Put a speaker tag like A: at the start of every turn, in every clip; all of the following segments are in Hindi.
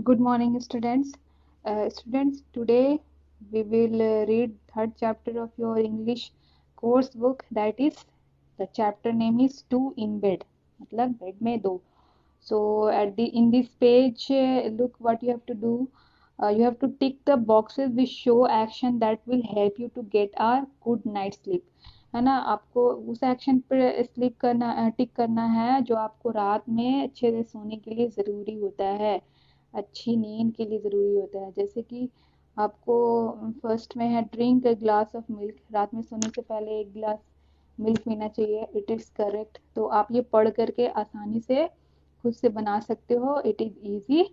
A: Good morning, students. Students, today we will read third chapter of your English course book. That is, the chapter name is Two in Bed. मतलब bed में दो. So in this page, look what you have to do. You have to tick the boxes which show action that will help you to get a good night sleep. है ना, आपको उस एक्शन पर स्लीप करना टिक करना है जो आपको रात में अच्छे से सोने के लिए ज़रूरी होता है, अच्छी नींद के लिए ज़रूरी होता है। जैसे कि आपको फर्स्ट में है drink a glass of milk, रात में सोने से पहले एक गिलास मिल्क पीना चाहिए। It is correct. तो आप ये पढ़ करके आसानी से खुद से बना सकते हो। It is easy.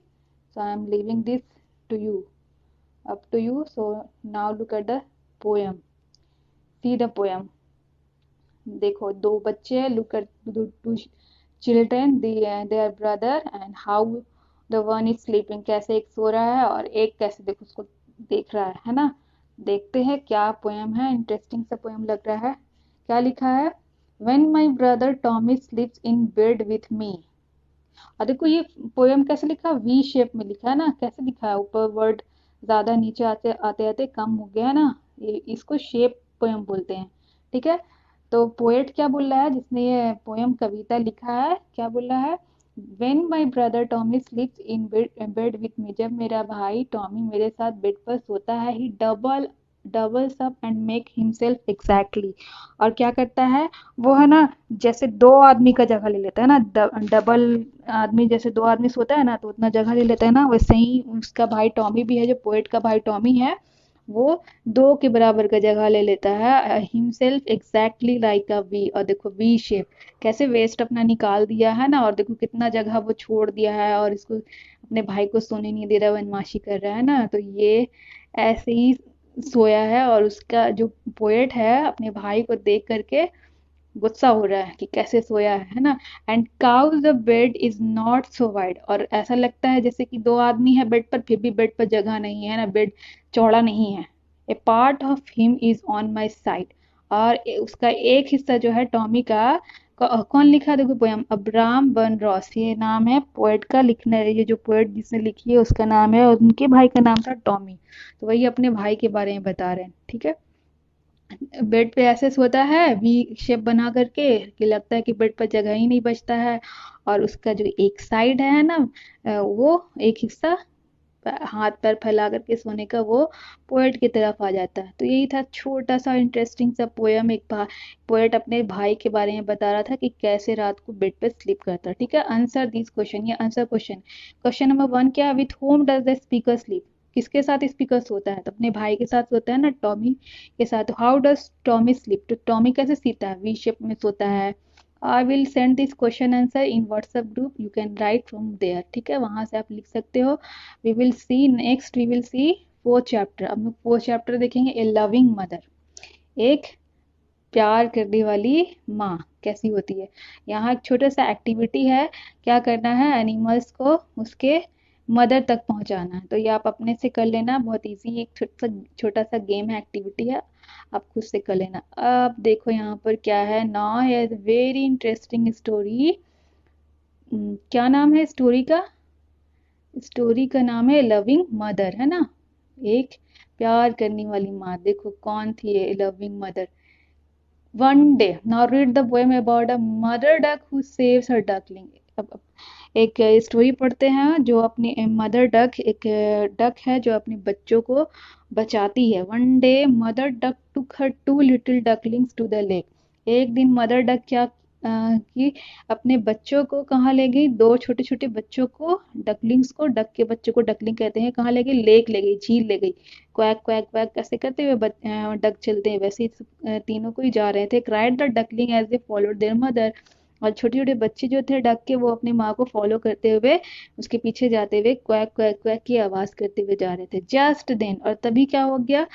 A: So I am leaving this to you, up to you. So now look at the poem, see the poem. देखो, दो बच्चे, look at two children, their brother, and how the one is sleeping, कैसे एक सो रहा है और एक कैसे देखो उसको देख रहा है ना। देखते हैं क्या पोएम है, इंटरेस्टिंग सा पोएम लग रहा है। क्या लिखा है? When my brother Tommy स्लीप्स in bed with me. और देखो ये पोएम कैसे लिखा, वी शेप में लिखा है ना। कैसे लिखा है, ऊपर वर्ड ज्यादा, नीचे आते आते आते कम हो गया है ना। इसको शेप पोएम बोलते हैं, ठीक है। तो पोएट क्या बोल रहा है, जिसने ये पोएम कविता लिखा है, क्या बोल रहा है? When my brother Tommy स्लीप्स in bed with me, जब मेरा भाई टॉमी मेरे साथ बेड पर सोता है, he doubles up and make himself exactly. और क्या करता है वो, है ना, जैसे दो आदमी का जगह ले लेता है ना। डबल आदमी, जैसे दो आदमी सोता है ना तो उतना जगह ले लेता है ना, वैसे ही उसका भाई टॉमी भी है, जो पोएट का भाई टॉमी है, वो दो के बराबर का जगह ले लेता है। Himself exactly like a V. और देखो वी शेप, कैसे वेस्ट अपना निकाल दिया है ना, और देखो कितना जगह वो छोड़ दिया है, और इसको अपने भाई को सोने नहीं दे रहा, बदमाशी कर रहा है ना। तो ये ऐसे ही सोया है, और उसका जो पोएट है अपने भाई को देख करके गुस्सा हो रहा है कि कैसे सोया है ना। And cause the bed is not so wide, और ऐसा लगता है जैसे कि दो आदमी है बेड पर, फिर भी बेड पर जगह नहीं है ना, बेड चौड़ा नहीं है। A part of him is on my side, और उसका एक हिस्सा जो है टॉमी का, कौन लिखा, देखो पोयम, अब्राम बर्न रॉस, ये नाम है पोएट का। लिखने, ये जो पोएट जिसने लिखी है उसका नाम है, और उनके भाई का नाम था टॉमी। तो वही अपने भाई के बारे में बता रहे हैं, ठीक है। बेड पे ऐसे सोता है वी शेप बना करके कि लगता है कि बेड पर जगह ही नहीं बचता है। और उसका जो एक साइड है ना, वो एक हिस्सा हाथ पैर फैला करके सोने का, वो पोएट की तरफ आ जाता है। तो यही था छोटा सा इंटरेस्टिंग सा पोयम। एक पोएट अपने भाई के बारे में बता रहा था कि कैसे रात को बेड पे स्लीप करता है, ठीक है। आंसर दिस क्वेश्चन, ये आंसर क्वेश्चन। क्वेश्चन नंबर 1 क्या, with home does the speaker sleep, किसके साथ स्पीकर सोता है? तो अपने भाई के साथ सोता है ना, टॉमी के साथ। हाउ डज टॉमी स्लीप, तो टॉमी कैसे सीता है, वी शेप में सोता है। I will send this question answer in WhatsApp group, you can write from there, ठीक है, वहां से आप लिख सकते हो। We will see next, we will see fourth chapter. अब लोग फोर्थ चैप्टर देखेंगे, ए लविंग मदर, एक प्यार करने वाली माँ कैसी होती है। यहाँ एक छोटा सा एक्टिविटी है, क्या करना है, एनिमल्स को उसके मदर तक पहुंचाना है। तो ये आप अपने से कर लेना, बहुत इजी, एक छोटा सा गेम है, एक्टिविटी है, आप खुद से कर लेना। अब देखो यहाँ पर क्या है, नाउ है वेरी इंटरेस्टिंग स्टोरी। क्या नाम है स्टोरी का? स्टोरी का नाम है लविंग मदर, है ना, एक प्यार करने वाली माँ। देखो कौन थी ये loving mother. One day, now read the poem about a mother duck who saves her duckling. अब एक स्टोरी पढ़ते हैं, जो अपनी मदर डक, एक डक है जो अपने बच्चों को बचाती है। One day mother duck took her two little ducklings to the lake. एक दिन मदर डक क्या कि अपने बच्चों को कहाँ ले गई, दो छोटे छोटे बच्चों को, डकलिंग्स को, डक के बच्चों को डकलिंग कहते हैं, कहाँ ले गई, लेक ले गई, झील ले गई। क्वैक क्वैक क्वैक कैसे करते हुए डक चलते हैं, वैसे ही तीनों को ही जा रहे थे। Cried the duckling as they followed their mother. और छोटे छोटे बच्चे जो थे डक के, वो अपनी माँ को फॉलो करते हुए, उसके पीछे जाते हुए क्वैक क्वैक क्वैक की आवाज करते हुए जा रहे थे। जस्ट देन, और तभी क्या हो गया,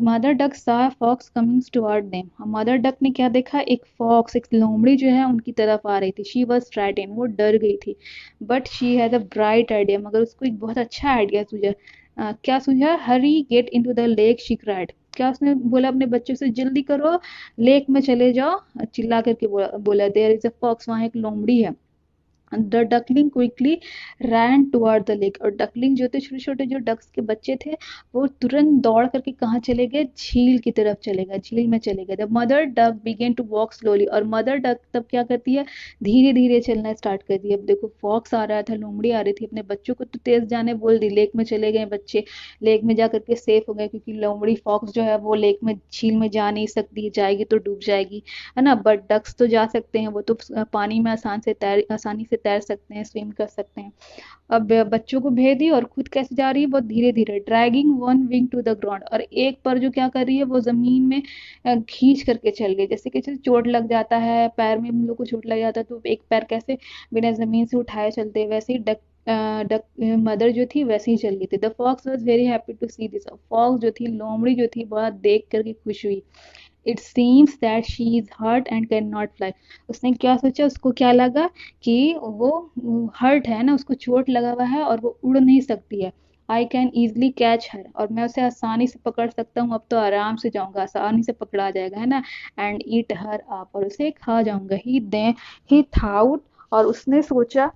A: mother duck saw fox comings toward them. Mother duck ने क्या देखा, एक फॉक्स, एक लोमड़ी जो है उनकी तरफ आ रही थी। शी वॉज फ्राइटेन, वो डर गई थी। But she has a bright idea, मगर उसको एक बहुत अच्छा आइडिया सूझा। क्या सूझा, hurry get into the lake she cried. क्या उसने बोला अपने बच्चों से, जल्दी करो लेक में चले जाओ, चिल्ला करके बोला, देयर इज अ फॉक्स, वहां एक लोमड़ी है। The duckling quickly ran toward the lake, और डकलिंग जो थे, छोटे छोटे जो डक्स के बच्चे थे, वो तुरंत दौड़ करके कहाँ चले गए, झील की तरफ चले गए, झील में चले गए। The mother duck began to walk slowly, और मदर डक तब क्या करती है, धीरे धीरे चलना स्टार्ट कर दिया। अब देखो फॉक्स आ रहा था, लोमड़ी आ रही थी, अपने बच्चों को तो तेज जाने बोल दी, लेक में चले गए बच्चे, लेक में जा करके सेफ हो गए, क्योंकि लोमड़ी फॉक्स जो है वो लेक में झील में जा नहीं सकती, जाएगी तो डूब जाएगी, है ना। बट डक्स तो जा सकते हैं, वो तो पानी में आसानी से तैर सकते हैं, स्विम कर सकते हैं। अब बच्चों को भेज दी, और खुद कैसे जा रही है, बहुत धीरे धीरे, dragging one wing to the ground, और एक पर जो क्या कर रही है, वो जमीन में खींच करके चल रही है। जैसे कि चोट लग जाता है पैर में, हम लोग को चोट लग जाता है तो एक पैर कैसे बिना जमीन से उठाए चलते हैं, वैसे ही डक मदर जो थी वैसे ही चल रही थी। The fox was very happy to see this, fox जो थी, लोमड़ी जो थी, बहुत देख करके खुश हुई। It seems that she is hurt and can not fly, उसने क्या सोचा, उसको क्या लगा कि वो हर्ट है ना, उसको चोट लगा हुआ है और वो उड़ नहीं सकती है। I can easily catch her, और मैं उसे आसानी से पकड़ सकता हूँ, अब तो आराम से जाऊंगा, आसानी से पकड़ा जाएगा, है ना। एंड ईट हर अप, और उसे खा जाऊंगा। ही थाउट, और उसने सोचा,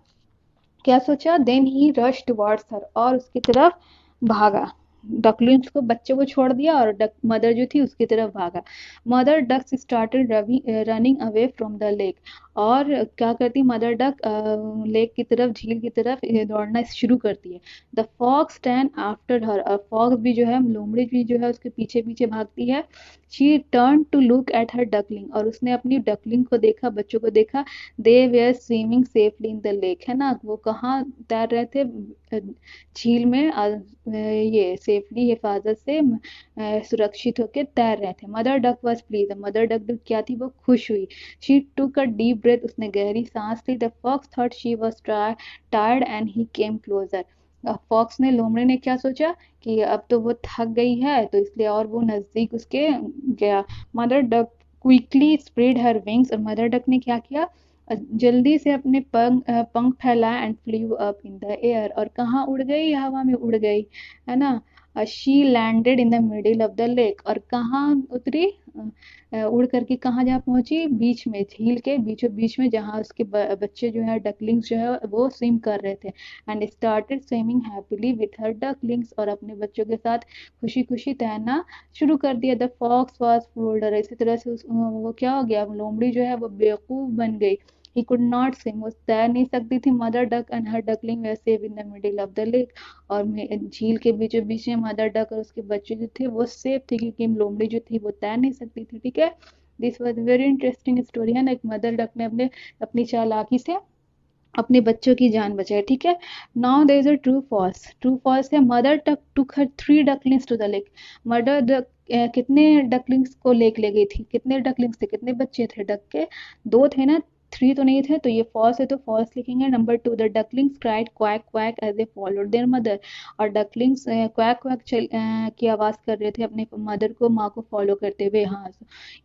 A: क्या सोचा, then he rush towards her, और उसकी तरफ भागा। डकलिंग्स को, बच्चे को छोड़ दिया, और डक मदर जो थी उसकी तरफ भागा। Mother ducks started running away from the lake, और क्या करती मदर डक, लेक की तरफ, झील की तरफ दौड़ना शुरू करती है। The fox stand after her, और फॉक्स भी जो है, लोमड़ी भी जो है उसके पीछे पीछे भागती है। She turn to look at her duckling, और उसने अपनी डकलिंग को देखा, बच्चों को देखा। They were swimming safely in the lake, है ना, वो कहाँ तैर रहे थे, झील में, ये सेफली, हिफाजत से, सुरक्षित होकर तैर रहे थे। Mother duck was please, mother duck क्या थी, वो खुश हुई। शी टूक अ डीप ब्रेथ, उसने गहरी सांस ली। The fox thought she was tired and he came closer, fox ने, लोमड़ी ने क्या सोचा कि अब तो वो थक गई है, तो इसलिए और वो नजदीक उसके गया। मदर डक क्विकली स्प्रेड हर विंग्स, और मदर डक ने क्या किया, जल्दी से अपने पंख फैलाए, and flu up in the air, और कहाँ उड़ गई, हवा में उड़ गई, है ना। She landed in the middle of the lake, और कहाँ उतरी, उड़ करके कहाँ जा पहुंची, बीच में, झील के बीचों बीच में, जहाँ उसके बच्चे जो है, डकलिंग्स जो है, वो स्विम कर रहे थे। And started swimming happily with her ducklings, और अपने बच्चों के साथ खुशी खुशी तैरना शुरू कर दिया। द फॉक्स वॉज फोल्डर, इसी तरह से वो क्या हो गया, लोमड़ी जो है वो बेवकूफ बन गई। ही कुड नॉट स्विम, वो तैर नहीं सकती थी। Mother duck and her duckling were safe in the middle of the lake, और झील के बीचों बीच में मदर डक और उसके बच्चे जो थे वो सेफ थे, क्योंकि लोमड़ी जो थी वो तैर नहीं सकती थी। ठीक है, this was very interesting story, है ना। एक मदर डक ने अपनी चालाकी से अपने बच्चों की जान बचाई। ठीक है, now there is a true false. True false है, mother duck took her 3 ducklings to the lake, mother duck कितने डकलिंग्स को लेक ले गई थी, कितने डकलिंग्स थे, कितने बच्चे थे डक के, 2 थे ना, 3 तो नहीं थे, तो ये फॉल्स है, तो फॉल्स लिखेंगे। Number 2, the ducklings cried quack quack as they followed their mother, और डकलिंग्स क्वैक क्वैक की आवाज कर रहे थे अपने मदर को, माँ को फॉलो करते हुए। हाँ,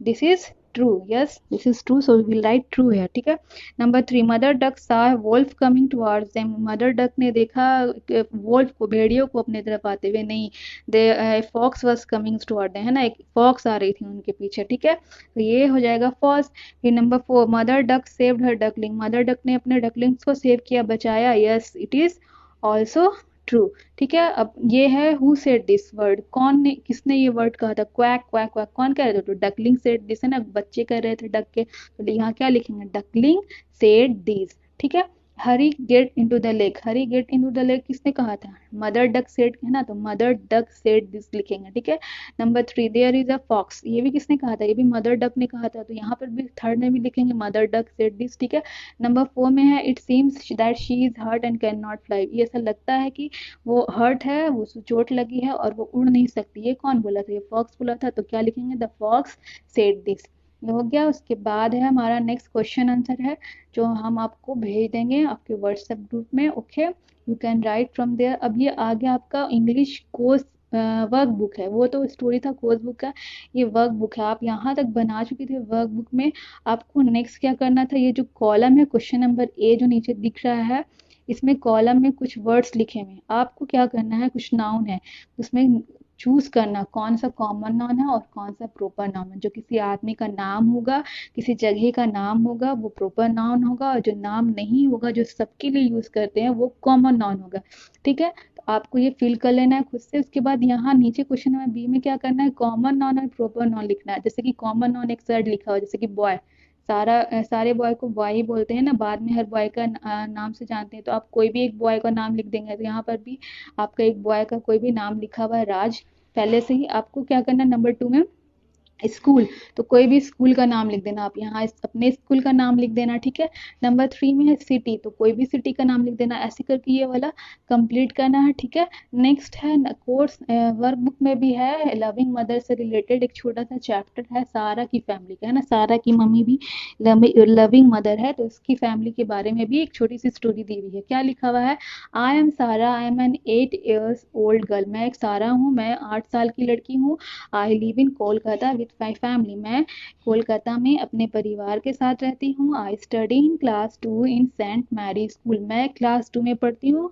A: this is true, yes this is true, so we will write true है। ठीक है, number 3, mother duck saw wolf coming towards them, mother duck ने देखा वोल्फ को, भेड़ियों को अपने तरफ आते हुए, नहीं, the fox was coming toward them, है ना, एक फॉक्स आ रही थी उनके पीछे। ठीक है, तो ये हो जाएगा फॉल्स। फिर नंबर 4, मदर डक सेव्ड हर डकलिंग, मदर डक ने अपने डकलिंग्स को सेव किया, बचाया, yes it is also true. ठीक है, अब ये है हु सेड दिस वर्ड, कौन ने, किसने ये वर्ड कहा था, क्वैक क्वैक क्वैक, कौन कह रहे थे, तो डकलिंग सेड दिस, है ना, बच्चे कर रहे थे डक के, तो यहाँ क्या लिखेंगे, डकलिंग सेड दिस। ठीक है, hurry get into the lake, hurry get into the lake किसने कहा था, मदर डक सेड, है ना, तो मदर डक सेड दिस लिखेंगे। ठीक है, number 3, there is a fox, ये भी किसने कहा था, ये भी मदर डक ने कहा था, तो यहाँ पर भी थर्ड में भी लिखेंगे मदर डक सेड दिस। ठीक है, नंबर 4 में है, it seems that she is hurt and can not fly, ये ऐसा लगता है कि वो हर्ट है, वो चोट लगी है और वो उड़ नहीं सकती, ये कौन बोला था, ये फॉक्स बोला था, तो क्या लिखेंगे, द फॉक्स सेड दिस। हो गया, उसके बाद है हमारा नेक्स्ट क्वेश्चन आंसर है, जो हम आपको भेज देंगे आपके व्हाट्सएप ग्रुप में। Okay, you can write from there. अब ये आ गया आपका इंग्लिश कोर्स वर्क बुक है, वो तो स्टोरी था कोर्स बुक का, ये वर्क बुक है, आप यहाँ तक बना चुके थे वर्क बुक में। आपको नेक्स्ट क्या करना था, ये जो कॉलम है क्वेश्चन नंबर ए जो नीचे दिख रहा है, इसमें कॉलम में कुछ वर्ड्स लिखे हुए हैं, आपको क्या करना है, कुछ नाउन है उसमें चूज करना कौन सा कॉमन नाउन है और कौन सा प्रॉपर नाउन है। जो किसी आदमी का नाम होगा, किसी जगह का नाम होगा, वो प्रॉपर नाउन होगा, और जो नाम नहीं होगा, जो सबके लिए यूज करते हैं, वो कॉमन नाउन होगा। ठीक है, तो आपको ये फिल कर लेना है खुद से। उसके बाद यहाँ नीचे क्वेश्चन नंबर बी में क्या करना है, कॉमन नाउन और प्रॉपर नाउन लिखना है। जैसे कि कॉमन नाउन एक साइड लिखा हुआ, जैसे कि बॉय, सारे बॉय को बॉय ही बोलते हैं ना, बाद में हर बॉय का नाम से जानते हैं, तो आप कोई भी एक बॉय का नाम लिख देंगे। तो यहाँ पर भी आपका एक बॉय का कोई भी नाम लिखा हुआ है राज पहले से ही। आपको क्या करना है, नंबर 2 में स्कूल, तो कोई भी स्कूल का नाम लिख देना, आप यहाँ अपने स्कूल का नाम लिख देना। ठीक है, नंबर 3 में है सिटी, तो कोई भी सिटी का नाम लिख देना। ऐसे करके ये वाला कंप्लीट करना है। ठीक है, नेक्स्ट है कोर्स वर्क बुक में भी है लविंग मदर से रिलेटेड एक छोटा सा चैप्टर है, सारा की फैमिली का है ना, सारा की मम्मी भी लविंग मदर है, तो उसकी फैमिली के बारे में भी एक छोटी सी स्टोरी दी हुई है। क्या लिखा हुआ है, I am Sara, I am an 8 years old girl, मैं एक सारा हूँ, मैं 8 साल की लड़की हूँ। I live in Kolkata with my family, मैं कोलकाता में अपने परिवार के साथ रहती हूँ। I study in class 2 in saint Mary school, मैं क्लास 2 में पढ़ती हूँ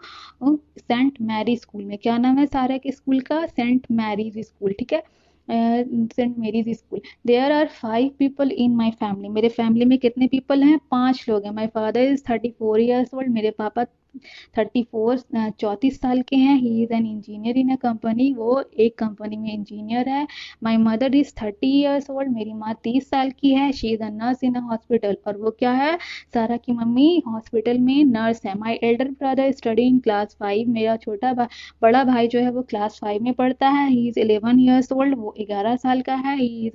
A: सेंट मैरी स्कूल में। क्या नाम है सारा के स्कूल का, सेंट मैरीज स्कूल। ठीक है, saint Mary's school. There are 5 people in my family, मेरे फैमिली में कितने पीपल हैं, 5 लोग हैं। My father is 34 years old, मेरे पापा 34 34 साल के हैं। He is an engineer in a company, वो एक कंपनी में इंजीनियर है। My mother is 30 years old, मेरी माँ 30 साल की है। She is a nurse in a hospital, और वो क्या है, सारा की मम्मी हॉस्पिटल में नर्स है। My elder brother study in class 5, मेरा बड़ा भाई जो है वो क्लास 5 में पढ़ता है। ही इज 11 years ओल्ड, वो 11 साल का है। He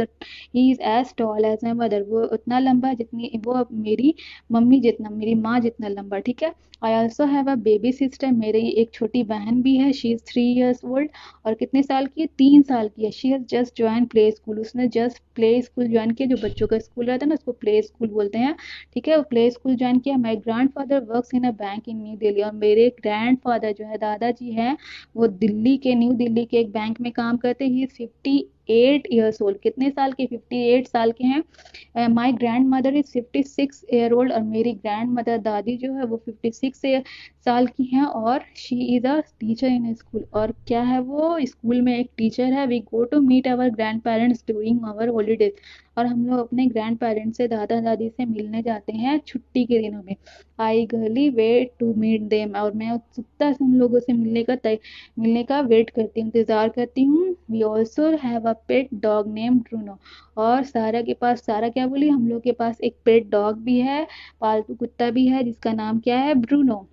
A: is as tall as my mother, वो उतना लंबा जितनी वो मेरी मम्मी जितना, मेरी माँ जितना लंबा। ठीक है, I also have a baby sister, मेरी एक छोटी बहन भी है। शी इज 3 years ओल्ड, और कितने साल की है, 3 साल की है। She has just join play school, उसने जस्ट प्ले स्कूल ज्वाइन किया, जो बच्चों का स्कूल रहता है ना, उसको प्ले स्कूल बोलते हैं। ठीक है, वो प्ले स्कूल ज्वाइन किया। My grand father work in a bank in new Delhi, और मेरे ग्रैंड फादर जो है दादाजी हैं, वो न्यू दिल्ली के एक बैंक में काम करते हैं। ही इज 58 years ओल्ड, कितने साल के, 58 साल के हैं। My grand mother is 56 year old, और मेरी ग्रैंड मदर दादी जो है वो 56 साल की हैं, और she is a teacher in school, और क्या है, वो स्कूल में एक टीचर है। We go to meet our grandparents during our holidays, और हम लोग अपने ग्रैंड पेरेंट्स से, दादा दादी से मिलने जाते हैं छुट्टी के दिनों में। I eagerly wait to meet them, और मैं उत्सुकता से उन लोगों से मिलने का वेट करती हूँ, इंतजार करती हूँ। We also have a pet dog name Bruno, और सारा के पास, सारा क्या बोली, हम लोग के पास एक पेट डॉग भी है, पालतू कुत्ता भी है, जिसका नाम क्या है, Bruno.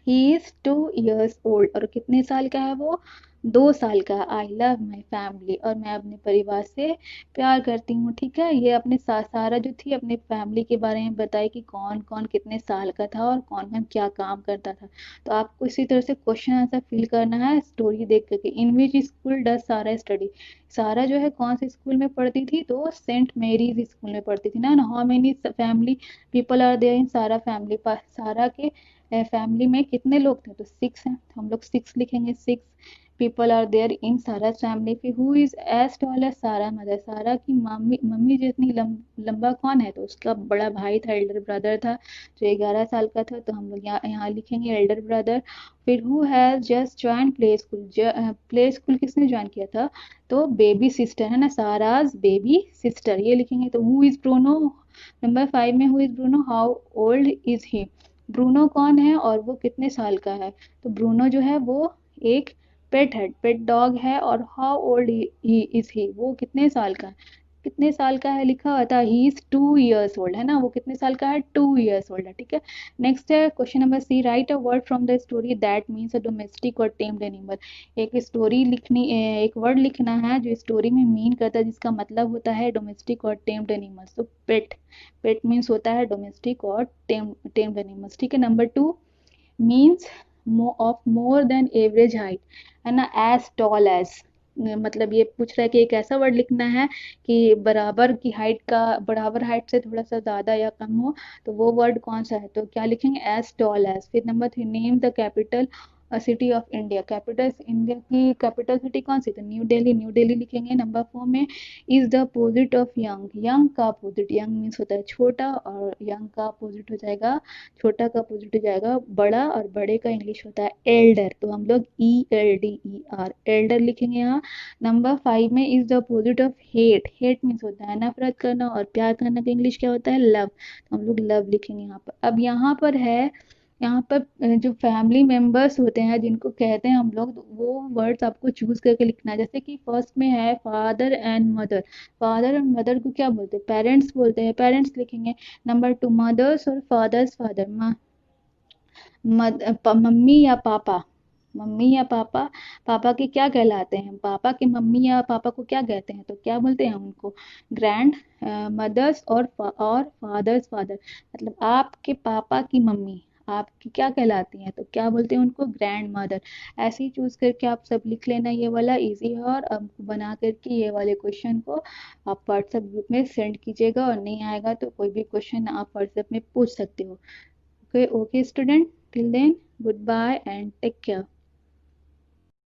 A: He is 2 years old, और कितने साल का है वो, 2 साल का। आई लव माई फैमिली, और मैं अपने परिवार से प्यार करती हूँ। ठीक है, ये अपने सारा जो थी अपने फैमिली के बारे में बताई कि कौन कौन कितने साल का था और कौन कौन क्या काम करता था। तो आपको इसी तरह से क्वेश्चन आंसर फिल करना है स्टोरी देख करके। इन विच स्कूल डज सारा स्टडी, सारा जो है कौन से स्कूल में पढ़ती थी, तो सेंट मेरीज स्कूल में पढ़ती थी ना। How many family people are there in Sara family, सारा के फैमिली में कितने लोग थे, तो 6 हैं, तो हम लोग 6 लिखेंगे। 6 people are there in Sara family. फिर who is as tall as Sara mother, सारा की मम्मी मम्मी जितनी लंबा कौन है, तो उसका बड़ा भाई था, एल्डर ब्रदर था, जो 11 साल का था, तो हम लोग यहाँ लिखेंगे एल्डर ब्रदर। फिर who has just join play school, play school किसने ज्वाइन किया था, तो बेबी सिस्टर है ना, साराज बेबी सिस्टर, ये लिखेंगे। तो हु इज ब्रूनो, नंबर 5 में who is Bruno, how old is he, Bruno कौन है और वो कितने साल का है, तो ब्रूनो जो है वो एक पेट है, पेट डॉग है। और how old he is he, वो कितने साल का है, कितने साल का है लिखा हुआ था, ही इज 2 years ओल्ड है ना, वो कितने साल का है, 2 years ओल्ड है। ठीक है, नेक्स्ट है question number C, write a word from the story that means a domestic और टेम्ड एनिमल, एक स्टोरी लिखनी, एक वर्ड लिखना है जो स्टोरी में मीन करता है, जिसका मतलब होता है डोमेस्टिक और टेम्ड एनिमल्स। तो पेट, पेट मीन्स होता है डोमेस्टिक और टेम्ड एनिमल्स। ठीक है, number 2 means of more than average height है ना, एज टॉल एज, मतलब ये पूछ रहा है कि एक ऐसा वर्ड लिखना है कि बराबर की हाइट का, बराबर हाइट से थोड़ा सा ज्यादा या कम हो, तो वो वर्ड कौन सा है, तो क्या लिखेंगे, एज टॉल एज। फिर number 3 name the capital city of India, capital India की कैपिटल सिटी कौन सी? तो न्यू दिल्ली, न्यू दिल्ली लिखेंगे। नंबर 4 में is the opposite of young, young का अपोजिट, यंग मीन्स होता है छोटा, और यंग का अपोजिट हो जाएगा, छोटा का अपोजिट हो जाएगा बड़ा, और बड़े का इंग्लिश होता है एल्डर, तो हम लोग ELDER एल्डर लिखेंगे यहाँ। नंबर 5 में is the opposite of hate, hate means होता है नफरत करना, और प्यार करना का इंग्लिश क्या होता है? लव, तो हम लोग लव लिखेंगे यहाँ पर। अब यहाँ पर है, यहाँ पर जो फैमिली मेंबर्स होते हैं जिनको कहते हैं हम लोग, वो वर्ड्स आपको चूज करके लिखना है। जैसे कि फर्स्ट में है father and mother, father and mother को क्या बोलते हैं? पेरेंट्स बोलते हैं, पेरेंट्स लिखेंगे। नंबर 2 मदर्स और फादर्स, फादर, मम्मी या पापा, मम्मी या पापा, पापा के क्या कहलाते हैं? पापा के मम्मी या पापा को क्या कहते हैं? तो क्या बोलते हैं उनको? ग्रैंड मदर्स, और फादर्स फादर, मतलब आपके पापा की मम्मी आपकी क्या कहलाती हैं? तो क्या बोलते हैं उनको? Grand mother. ऐसे ही चूज करके आप सब लिख लेना, ये वाला इजी है। और अब बना करके ये वाले क्वेश्चन को आप व्हाट्सएप ग्रुप में सेंड कीजिएगा, और नहीं आएगा तो कोई भी क्वेश्चन आप व्हाट्सएप में पूछ सकते हो। Okay, okay, student. Till then, goodbye and take care.